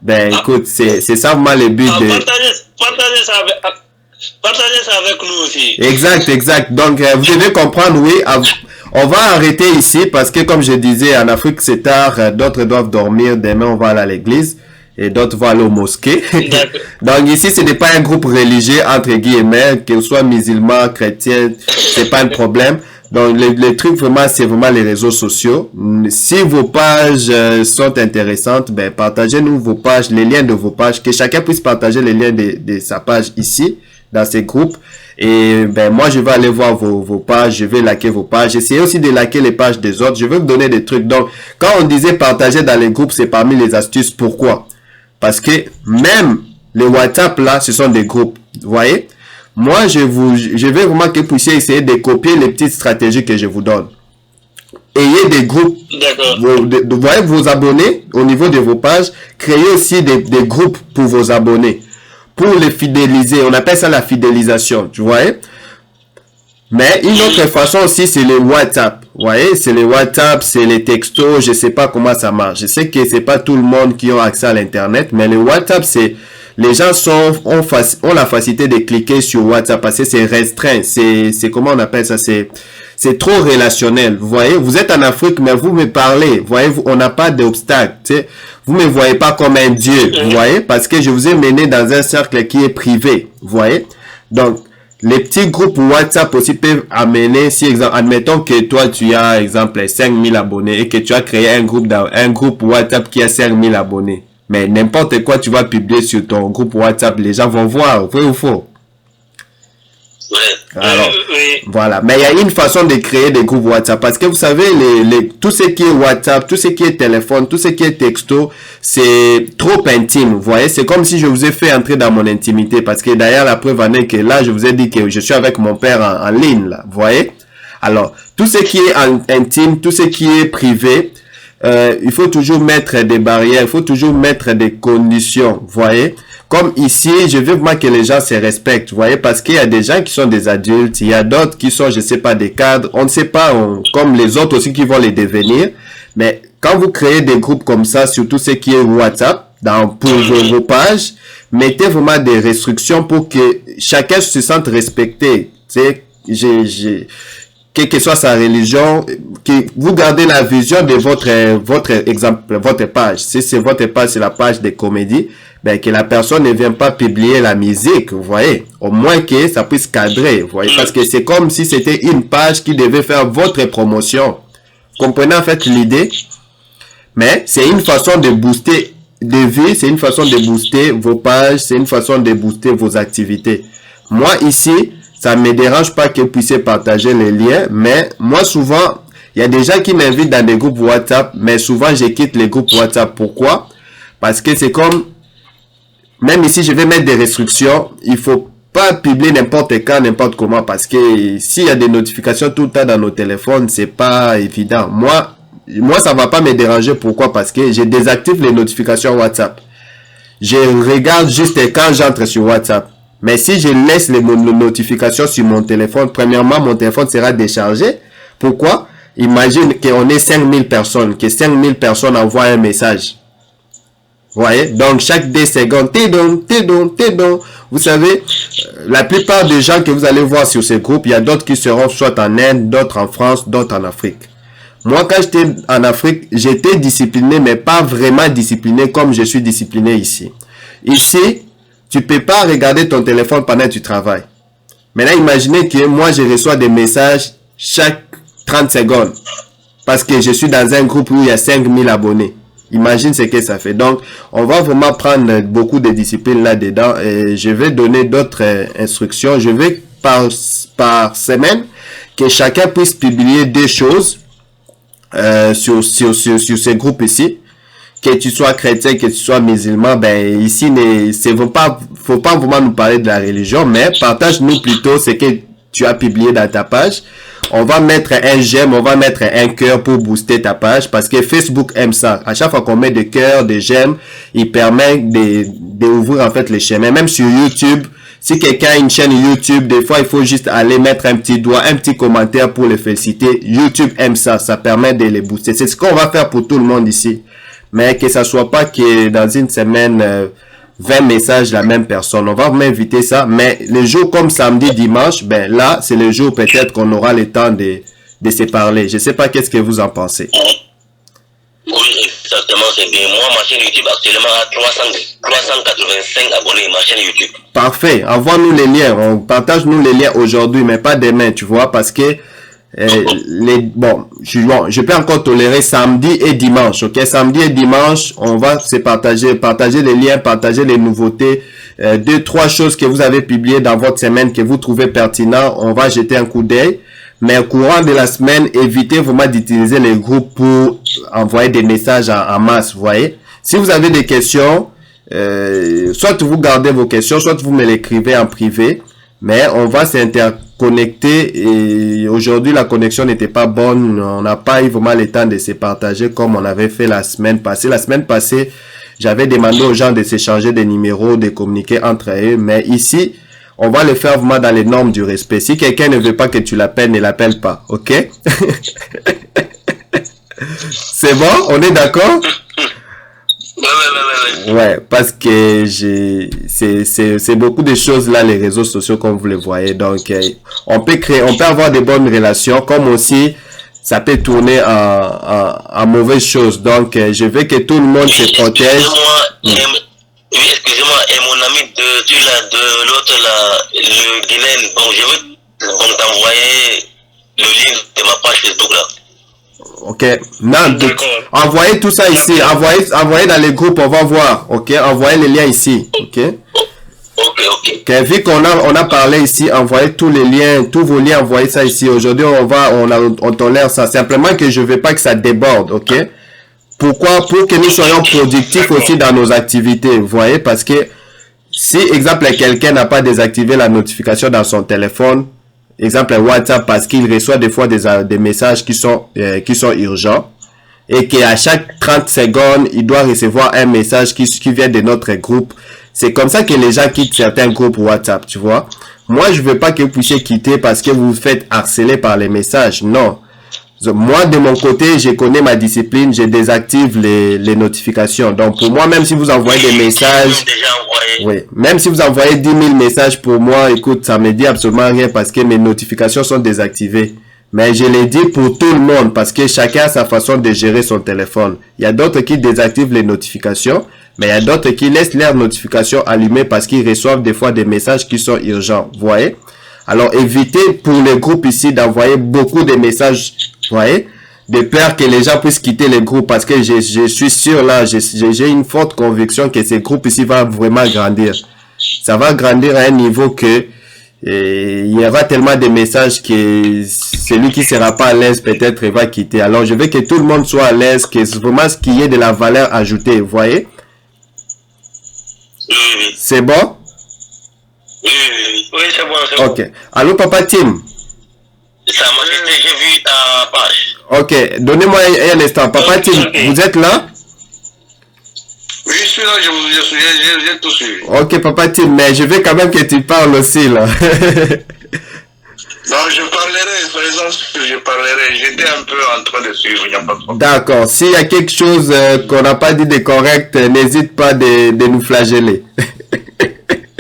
Speaker 2: Ben écoute, c'est ça vraiment le but de...
Speaker 3: Partagez ça avec nous aussi.
Speaker 2: Exact. Donc, vous devez comprendre, oui, on va arrêter ici parce que, comme je disais, en Afrique, c'est tard. D'autres doivent dormir. Demain, on va aller à l'église et d'autres vont aller aux mosquées. Donc, ici, ce n'est pas un groupe religieux, entre guillemets, que ce soit musulman, chrétien, c'est pas un problème. Donc, le truc vraiment, c'est vraiment les réseaux sociaux. Si vos pages sont intéressantes, ben, partagez-nous vos pages, les liens de vos pages, que chacun puisse partager les liens de sa page ici, dans ces groupes. Et ben, moi, je vais aller voir vos pages, je vais liker vos pages. Essayez aussi de liker les pages des autres. Je veux vous donner des trucs. Donc, quand on disait partager dans les groupes, c'est parmi les astuces. Pourquoi? Parce que même les WhatsApp, là, ce sont des groupes. Vous voyez? Moi, je vais vraiment que vous puissiez essayer de copier les petites stratégies que je vous donne. Ayez des groupes.
Speaker 3: D'accord.
Speaker 2: Vous voyez vos abonnés au niveau de vos pages. Créez aussi des groupes pour vos abonnés. Pour les fidéliser. On appelle ça la fidélisation. Tu vois? Mais une autre façon aussi, c'est le WhatsApp. Vous voyez, c'est le WhatsApp, c'est les textos, je sais pas comment ça marche. Je sais que c'est pas tout le monde qui a accès à l'internet, mais le WhatsApp, c'est, les gens ont la facilité de cliquer sur WhatsApp parce que c'est restreint. C'est comment on appelle ça? C'est trop relationnel. Vous voyez, vous êtes en Afrique, mais vous me parlez. Vous voyez, on n'a pas d'obstacle. Tu sais, vous me voyez pas comme un dieu. Vous voyez, parce que je vous ai mené dans un cercle qui est privé. Vous voyez, donc les petits groupes WhatsApp aussi peuvent amener, si exemple, admettons que toi tu as, exemple, 5000 abonnés et que tu as créé un groupe WhatsApp qui a 5000 abonnés. Mais n'importe quoi tu vas publier sur ton groupe WhatsApp, les gens vont voir, vrai ou faux? Alors, voilà. Mais il y a une façon de créer des groupes WhatsApp parce que vous savez, tout ce qui est WhatsApp, tout ce qui est téléphone, tout ce qui est texto, c'est trop intime. Vous voyez, c'est comme si je vous ai fait entrer dans mon intimité parce que d'ailleurs, la preuve en est que là, je vous ai dit que je suis avec mon père en ligne, là. Vous voyez? Alors, tout ce qui est intime, tout ce qui est privé, il faut toujours mettre des barrières, il faut toujours mettre des conditions. Vous voyez? Comme ici, je veux vraiment que les gens se respectent, vous voyez, parce qu'il y a des gens qui sont des adultes, il y a d'autres qui sont, je sais pas, des cadres, on ne sait pas, comme les autres aussi qui vont les devenir. Mais quand vous créez des groupes comme ça, sur tout ce qui est WhatsApp, pour vos pages, mettez vraiment des restrictions pour que chacun se sente respecté. Tu sais, quelle que soit sa religion, que vous gardez la vision de votre page. Si c'est votre page, c'est la page des comédies, ben, que la personne ne vient pas publier la musique, vous voyez. Au moins que ça puisse cadrer, vous voyez. Parce que c'est comme si c'était une page qui devait faire votre promotion. Vous comprenez en fait l'idée? Mais c'est une façon de booster des vues, c'est une façon de booster vos pages, c'est une façon de booster vos activités. Moi, ici, ça me dérange pas que vous puissiez partager les liens, mais moi, souvent, il y a des gens qui m'invitent dans des groupes WhatsApp, mais souvent, je quitte les groupes WhatsApp. Pourquoi? Parce que c'est comme, même ici, je vais mettre des restrictions. Il faut pas publier n'importe quand, n'importe comment, parce que s'il y a des notifications tout le temps dans nos téléphones, c'est pas évident. Moi, ça va pas me déranger. Pourquoi? Parce que je désactive les notifications WhatsApp. Je regarde juste quand j'entre sur WhatsApp. Mais si je laisse les notifications sur mon téléphone, premièrement, mon téléphone sera déchargé. Pourquoi? Imagine qu'on est 5000 personnes, que 5000 personnes envoient un message. Vous voyez? Donc, chaque 2 secondes, t'es donc. Vous savez, la plupart des gens que vous allez voir sur ces groupes, il y a d'autres qui seront soit en Inde, d'autres en France, d'autres en Afrique. Moi, quand j'étais en Afrique, j'étais discipliné, mais pas vraiment discipliné comme je suis discipliné ici. Ici, tu peux pas regarder ton téléphone pendant que tu travailles. Maintenant, imaginez que moi, je reçois des messages chaque 30 secondes. Parce que je suis dans un groupe où il y a 5000 abonnés. Imagine ce que ça fait. Donc, on va vraiment prendre beaucoup de disciplines là-dedans. Et je vais donner d'autres instructions. Je vais par semaine que chacun puisse publier des choses sur ces groupes ici. Que tu sois chrétien, que tu sois musulman, ben ici, faut pas vraiment nous parler de la religion, mais partage-nous plutôt ce que tu as publié dans ta page. On va mettre un j'aime, on va mettre un cœur pour booster ta page, parce que Facebook aime ça. À chaque fois qu'on met des cœurs, des j'aime, il permet d'ouvrir en fait les chemins. Même sur YouTube, si quelqu'un a une chaîne YouTube, des fois il faut juste aller mettre un petit doigt, un petit commentaire pour les féliciter. YouTube aime ça, ça permet de les booster. C'est ce qu'on va faire pour tout le monde ici. Mais que ça soit pas que dans une semaine, 20 messages la même personne. On va vraiment éviter ça. Mais les jours comme samedi, dimanche, ben là, c'est le jour peut-être qu'on aura le temps de se parler. Je sais pas qu'est-ce que vous en pensez.
Speaker 1: Oui, exactement, c'est bien. Moi, ma chaîne YouTube actuellement a 385 abonnés, ma chaîne YouTube.
Speaker 2: Parfait. Envoie-nous les liens. On partage-nous les liens aujourd'hui, mais pas demain, tu vois, parce que je peux encore tolérer samedi et dimanche, ok? Samedi et dimanche, on va se partager les liens, partager les nouveautés, 2-3 choses que vous avez publiées dans votre semaine que vous trouvez pertinent. On va jeter un coup d'œil. Mais au courant de la semaine, évitez vraiment d'utiliser les groupes pour envoyer des messages en masse, vous voyez? Si vous avez des questions, soit vous gardez vos questions, soit vous me l'écrivez en privé. Mais on va s'interconnecter et aujourd'hui la connexion n'était pas bonne. On n'a pas eu vraiment le temps de se partager comme on avait fait la semaine passée. La semaine passée, j'avais demandé aux gens de s'échanger des numéros, de communiquer entre eux. Mais ici, on va le faire vraiment dans les normes du respect. Si quelqu'un ne veut pas que tu l'appelles, ne l'appelle pas, ok? C'est bon? On est d'accord? Ouais, parce que c'est beaucoup de choses là, les réseaux sociaux, comme vous le voyez. Donc, on peut avoir des bonnes relations, comme aussi, ça peut tourner en mauvaises choses. Donc, je veux que tout le monde se protège.
Speaker 1: Excusez-moi, et mon ami de l'autre là, le Guinéen, bon, je veux t'envoyer le lien de ma page Facebook là.
Speaker 2: Ok, non, envoyez tout ça ici, envoyez dans les groupes, on va voir, ok, envoyez les liens ici, ok. Ok, vu qu'on a parlé ici, envoyez tous les liens, tous vos liens, envoyez ça ici. Aujourd'hui, on tolère ça, simplement que je veux pas que ça déborde, ok. Pourquoi? Pour que nous soyons productifs aussi dans nos activités, vous voyez, parce que si, exemple, quelqu'un n'a pas désactivé la notification dans son téléphone, exemple WhatsApp, parce qu'il reçoit des fois des messages qui sont urgents, et qu'à chaque 30 secondes, il doit recevoir un message qui vient de notre groupe. C'est comme ça que les gens quittent certains groupes WhatsApp, tu vois. Moi, je veux pas que vous puissiez quitter parce que vous vous faites harceler par les messages, non. Moi, de mon côté, je connais ma discipline, je désactive les notifications. Donc, pour moi, même si vous envoyez des messages, oui, même si vous envoyez 10 000 messages pour moi, écoute, ça me dit absolument rien parce que mes notifications sont désactivées. Mais je l'ai dit pour tout le monde parce que chacun a sa façon de gérer son téléphone. Il y a d'autres qui désactivent les notifications, mais il y a d'autres qui laissent leurs notifications allumées parce qu'ils reçoivent des fois des messages qui sont urgents. Vous voyez? Alors, évitez pour les groupes ici d'envoyer beaucoup de messages, vous voyez, de peur que les gens puissent quitter les groupes parce que je suis sûr là, j'ai une forte conviction que ces groupes ici vont vraiment grandir. Ça va grandir à un niveau que il y aura tellement de messages que celui qui sera pas à l'aise peut-être va quitter. Alors, je veux que tout le monde soit à l'aise, que c'est vraiment ce qui est de la valeur ajoutée, vous voyez. C'est bon?
Speaker 3: Oui, c'est bon.
Speaker 2: Ok. Allô, Papa Tim?
Speaker 1: Ça m'a j'ai vu ta page.
Speaker 2: Ok, donnez-moi un instant. Papa Tim, vous êtes là?
Speaker 1: Oui, je suis là, j'ai tout suivi.
Speaker 2: Ok, Papa Tim, mais je veux quand même que tu parles aussi, là.
Speaker 1: Non, je parlerai, je parlerai. J'étais un peu en train de suivre, il n'y a pas de problème.
Speaker 2: D'accord, s'il y a quelque chose qu'on n'a pas dit de correct, n'hésite pas de nous flageller.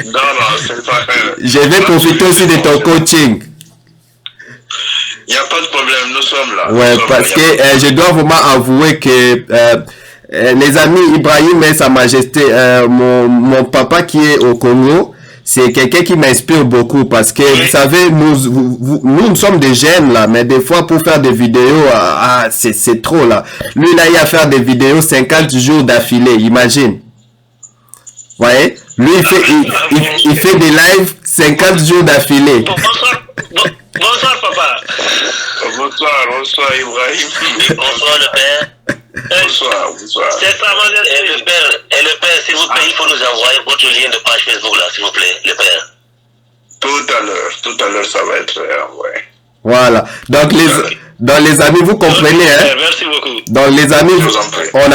Speaker 1: Non, c'est pas...
Speaker 2: Je vais profiter aussi de ton coaching.
Speaker 1: Il n'y a pas de problème, nous sommes là.
Speaker 2: Ouais, parce que je dois vraiment avouer que les amis Ibrahim et Sa Majesté, mon papa qui est au Congo, c'est quelqu'un qui m'inspire beaucoup parce que vous savez, nous sommes des jeunes là, mais des fois pour faire des vidéos, c'est trop là. Lui là, il a faire des vidéos 50 jours d'affilée, imagine. Vous voyez? Lui, il fait des lives 50 jours d'affilée.
Speaker 3: Bonsoir, papa.
Speaker 1: Bonsoir, Ibrahim. Bonsoir, le père. Bonsoir.
Speaker 3: C'est ça,
Speaker 1: et le père, s'il vous plaît, il faut nous envoyer votre lien de page Facebook, là, s'il vous plaît, le père. Tout à l'heure, ça va être envoyé.
Speaker 2: Voilà. Donc, les amis, vous comprenez, hein?
Speaker 3: Merci beaucoup.
Speaker 2: Donc, les amis, on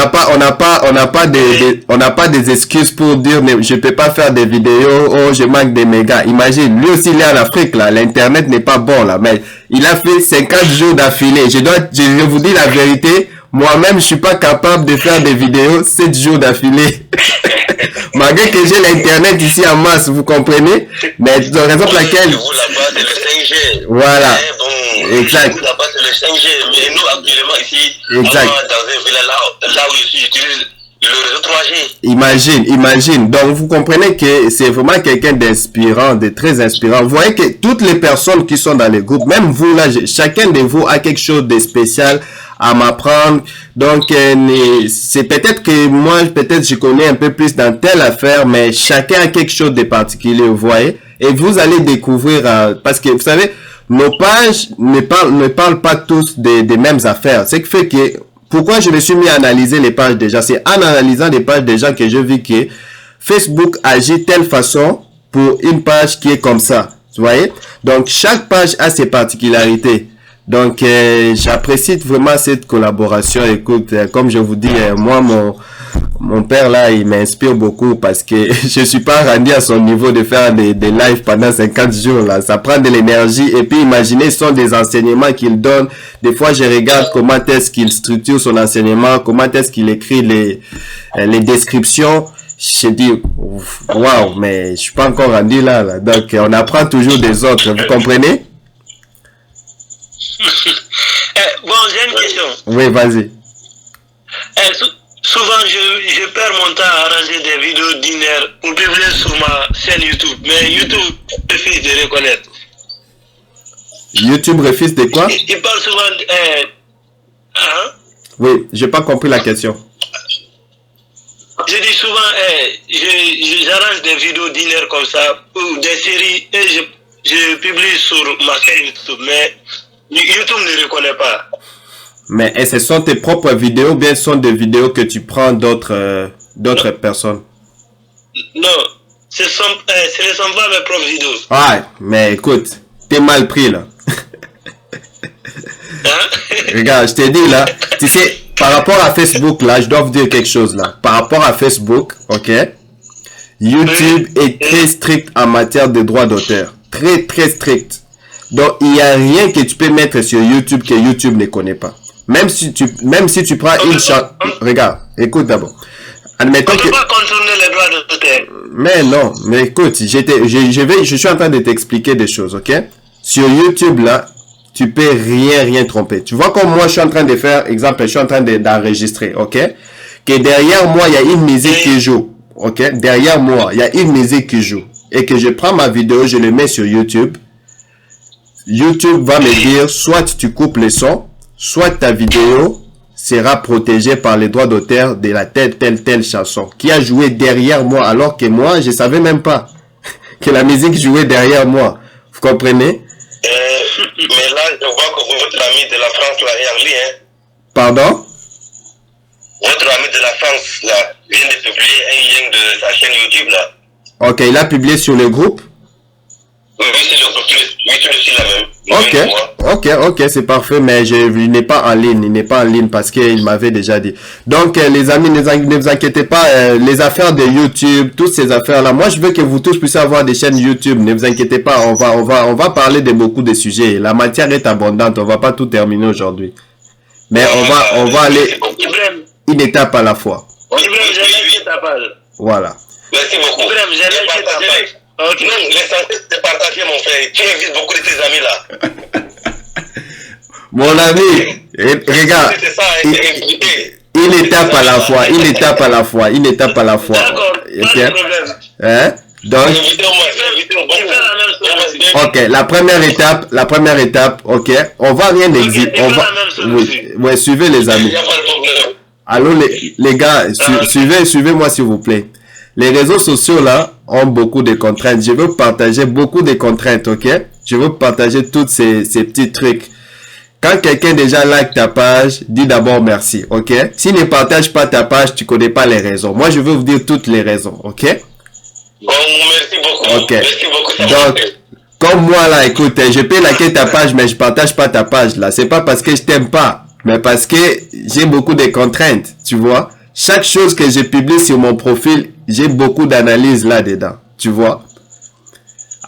Speaker 2: n'a pas des excuses pour dire, je peux pas faire des vidéos, oh, je manque des mégas. Imagine, lui aussi, il est en Afrique, là. L'internet n'est pas bon, là. Mais il a fait 50 jours d'affilée. Je vous dis la vérité. Moi-même, je suis pas capable de faire des vidéos 7 jours d'affilée. Malgré que j'ai l'internet ici en masse, vous comprenez? Mais de raison pour laquelle...
Speaker 1: Vous là-bas, c'est le 5G.
Speaker 2: Voilà.
Speaker 1: Bon,
Speaker 2: exact.
Speaker 1: Vous là-bas, c'est le 5G. Mais nous, actuellement, ici,
Speaker 2: exact.
Speaker 1: Dans un village là où je suis, j'utilise le réseau 3G.
Speaker 2: Imagine. Donc, vous comprenez que c'est vraiment quelqu'un d'inspirant, de très inspirant. Vous voyez que toutes les personnes qui sont dans les groupes, même vous là, chacun de vous a quelque chose de spécial à m'apprendre. Donc, c'est peut-être que moi, je connais un peu plus dans telle affaire, mais chacun a quelque chose de particulier, vous voyez. Et vous allez découvrir, parce que vous savez, nos pages ne parlent pas tous des mêmes affaires. C'est qui fait que, pourquoi je me suis mis à analyser les pages déjà? C'est en analysant les pages déjà que je vis que Facebook agit telle façon pour une page qui est comme ça. Vous voyez? Donc, chaque page a ses particularités. Donc, j'apprécie vraiment cette collaboration. Écoute, comme je vous dis, moi, mon père là, il m'inspire beaucoup parce que je suis pas rendu à son niveau de faire des lives pendant 50 jours là. Ça prend de l'énergie et puis imaginez, ce sont des enseignements qu'il donne. Des fois, je regarde comment est-ce qu'il structure son enseignement, comment est-ce qu'il écrit les descriptions. Je dis, waouh, mais je suis pas encore rendu là. Donc, on apprend toujours des autres. Vous comprenez?
Speaker 3: Bon, j'ai une question.
Speaker 2: Oui, vas-y.
Speaker 3: Souvent, je perds mon temps à arranger des vidéos d'une heure pour publier sur ma chaîne YouTube. Mais YouTube refuse de reconnaître.
Speaker 2: YouTube refuse de quoi?
Speaker 3: Il parle souvent... hein?
Speaker 2: Oui, j'ai pas compris la question.
Speaker 3: Je dis souvent, j'arrange des vidéos d'une heure comme ça, ou des séries, et je publie sur ma chaîne YouTube. Mais YouTube ne reconnaît pas.
Speaker 2: Mais et ce sont tes propres vidéos ou bien ce sont des vidéos que tu prends d'autres personnes?
Speaker 3: Non, ce ne sont pas mes propres vidéos.
Speaker 2: Ah, mais écoute, t'es mal pris là.
Speaker 3: Hein?
Speaker 2: Regarde, je t'ai dit là, tu sais, par rapport à Facebook là, je dois vous dire quelque chose là. Par rapport à Facebook, ok, YouTube est très strict en matière de droits d'auteur. Très, très strict. Donc, il n'y a rien que tu peux mettre sur YouTube que YouTube ne connaît pas. Même si tu prends une chanson, regarde, écoute d'abord. Admettons
Speaker 3: on ne peut pas contourner les droits d'auteur.
Speaker 2: Mais non, mais écoute, je suis en train de t'expliquer des choses, ok? Sur YouTube là, tu peux rien tromper. Tu vois comme moi je suis en train de faire, exemple, je suis en train d'enregistrer, ok? Que derrière moi il y a une musique qui joue, ok? Derrière moi il y a une musique qui joue et que je prends ma vidéo, je le mets sur YouTube. YouTube va me dire soit tu coupes le son, soit ta vidéo sera protégée par les droits d'auteur de la telle chanson qui a joué derrière moi, alors que moi, je savais même pas que la musique jouait derrière moi. Vous comprenez?
Speaker 1: Mais là, je vois que votre ami de la France là est en ligne. Hein?
Speaker 2: Pardon?
Speaker 1: Votre ami de la France là vient de publier un lien de sa chaîne YouTube là.
Speaker 2: Ok, il a publié sur le groupe?
Speaker 1: Oui, c'est le groupe. YouTube aussi la même.
Speaker 2: Ok, c'est parfait, mais il n'est pas en ligne, parce qu'il m'avait déjà dit. Donc, les amis, ne vous inquiétez pas, les affaires de YouTube, toutes ces affaires-là, moi, je veux que vous tous puissiez avoir des chaînes YouTube, ne vous inquiétez pas, on va parler de beaucoup de sujets. La matière est abondante, on va pas tout terminer aujourd'hui. Mais on va aller une étape à la fois. Voilà.
Speaker 1: Merci beaucoup. Ok, l'essentiel c'est de partager mon frère. Tu invites beaucoup de tes amis là.
Speaker 2: Mon ami, regarde,
Speaker 1: C'est ça,
Speaker 2: une étape à la fois,
Speaker 3: D'accord, pas de problème.
Speaker 2: Hein? Donc, ok, la première étape, ok, on va rien exiger, oui, suivez les amis. Allô les gars, suivez-moi s'il vous plaît. Les réseaux sociaux là ont beaucoup de contraintes. Je veux partager beaucoup de contraintes, ok? Je veux partager tous ces petits trucs. Quand quelqu'un déjà like ta page, dis d'abord merci, ok? S'il ne partage pas ta page, tu connais pas les raisons. Moi, je veux vous dire toutes les raisons, ok?
Speaker 1: Bon, merci beaucoup.
Speaker 2: Ok.
Speaker 1: Merci beaucoup.
Speaker 2: Donc, comme moi là, écoute, je peux liker ta page, mais je partage pas ta page là. C'est pas parce que je t'aime pas, mais parce que j'ai beaucoup de contraintes, tu vois? Chaque chose que je publie sur mon profil, j'ai beaucoup d'analyses là-dedans, tu vois.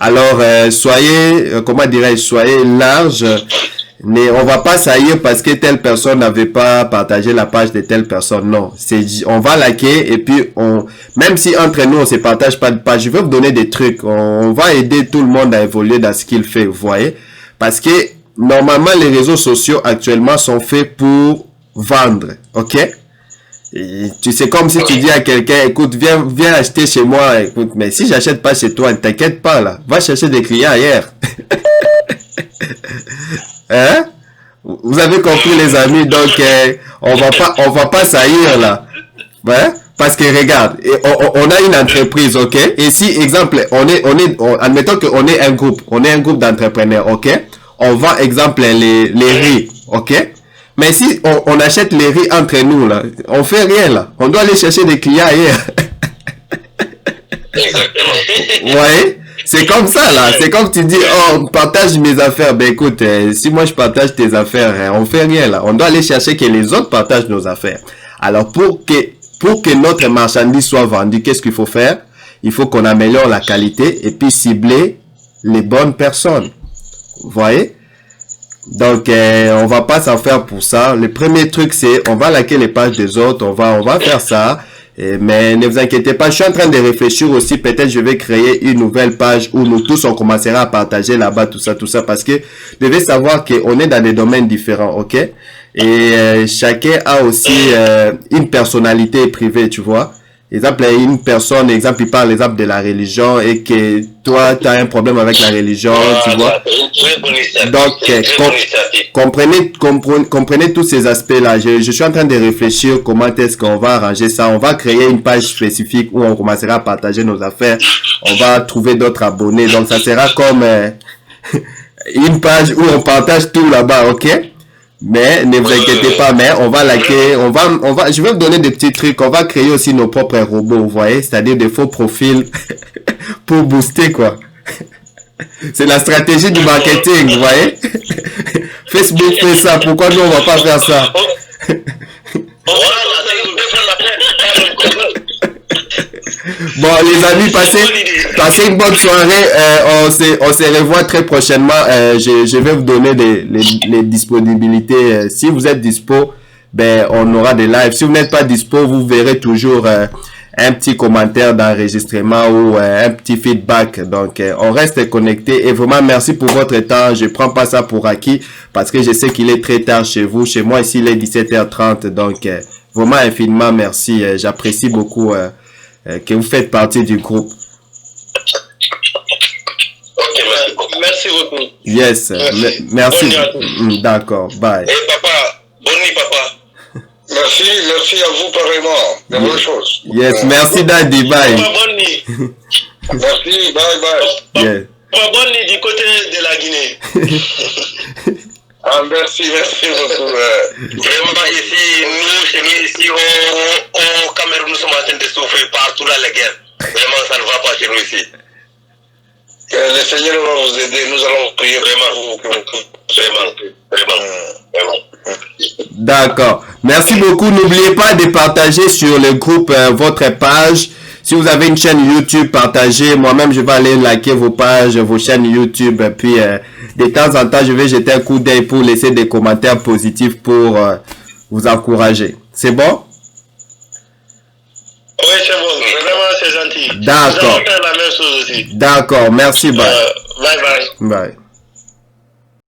Speaker 2: Alors, soyez large. On va pas saillir parce que telle personne n'avait pas partagé la page de telle personne. Non, on va liker et puis même si entre nous on se partage pas de page, je vais vous donner des trucs. On va aider tout le monde à évoluer dans ce qu'il fait, vous voyez. Parce que normalement les réseaux sociaux actuellement sont faits pour vendre, ok? Et tu sais, comme si tu dis à quelqu'un, écoute, viens acheter chez moi, écoute, mais si j'achète pas chez toi, ne t'inquiète pas là, va chercher des clients ailleurs. Hein? Vous avez compris les amis, donc on va pas saillir là. Ouais? Parce que regarde, on a une entreprise, ok? Et si, exemple, admettons qu'on est un groupe d'entrepreneurs, ok? On vend, exemple, les riz, ok? Mais si on achète les riz entre nous, là, on fait rien, là. On doit aller chercher des clients ailleurs. Ouais, c'est comme ça, là. C'est comme tu dis, oh, partage mes affaires. Ben écoute, si moi je partage tes affaires, on fait rien, là. On doit aller chercher que les autres partagent nos affaires. Alors, pour que pour que notre marchandise soit vendue, qu'est-ce qu'il faut faire? Il faut qu'on améliore la qualité et puis cibler les bonnes personnes. Vous voyez? Donc, on va pas s'en faire pour ça. Le premier truc, c'est on va liker les pages des autres. On va faire ça. Mais ne vous inquiétez pas, je suis en train de réfléchir aussi. Peut-être je vais créer une nouvelle page où nous tous on commencera à partager là-bas tout ça, parce que vous devez savoir qu'on est dans des domaines différents, ok? Et chacun a aussi une personnalité privée, tu vois. Exemple, une personne, exemple, il parle exemple de la religion et que toi, tu as un problème avec la religion, tu vois. Donc, comprenez tous ces aspects-là. Je suis en train de réfléchir comment est-ce qu'on va arranger ça. On va créer une page spécifique où on commencera à partager nos affaires. On va trouver d'autres abonnés. Donc, ça sera comme une page où on partage tout là-bas, ok? Mais ne vous inquiétez pas, mais on va liker, je vais vous donner des petits trucs, on va créer aussi nos propres robots, vous voyez, c'est-à-dire des faux profils pour booster, quoi. C'est la stratégie du marketing, vous voyez. Facebook fait ça, pourquoi nous on va pas faire ça? Bon, les amis, passez une bonne soirée. On se revoit très prochainement. Je vais vous donner les disponibilités. Si vous êtes dispo, ben, on aura des lives. Si vous n'êtes pas dispo, vous verrez toujours un petit commentaire d'enregistrement ou un petit feedback. Donc, on reste connecté. Et vraiment, merci pour votre temps. Je prends pas ça pour acquis parce que je sais qu'il est très tard chez vous. Chez moi, ici, il est 17h30. Donc, vraiment infiniment merci. J'apprécie beaucoup que vous faites partie du groupe.
Speaker 3: Merci beaucoup.
Speaker 2: Yes, merci. D'accord, bye.
Speaker 1: Et papa, bonne nuit papa.
Speaker 4: Merci à vous pareillement. De bonnes choses.
Speaker 2: Yes, merci Daddy, bye.
Speaker 3: Bonne nuit.
Speaker 4: Merci, bye.
Speaker 2: Yeah.
Speaker 3: Bonne nuit du côté de la Guinée.
Speaker 4: Ah, merci beaucoup.
Speaker 1: Vraiment ici, chez nous, ici au Cameroun, nous sommes en train de souffrir partout dans la guerre. Vraiment, ça ne va pas chez nous ici.
Speaker 4: Que le Seigneur va vous aider. Nous allons prier
Speaker 1: Vraiment.
Speaker 2: D'accord. Merci beaucoup. N'oubliez pas de partager sur le groupe votre page. Si vous avez une chaîne YouTube, partagez. Moi-même, je vais aller liker vos pages, vos chaînes YouTube. Puis, de temps en temps, je vais jeter un coup d'œil pour laisser des commentaires positifs pour vous encourager. C'est bon?
Speaker 3: Oui, c'est bon. Vraiment, c'est gentil.
Speaker 2: D'accord.
Speaker 3: Nous allons faire la même chose aussi.
Speaker 2: D'accord. Merci. Bye.
Speaker 3: Bye.
Speaker 2: Bye.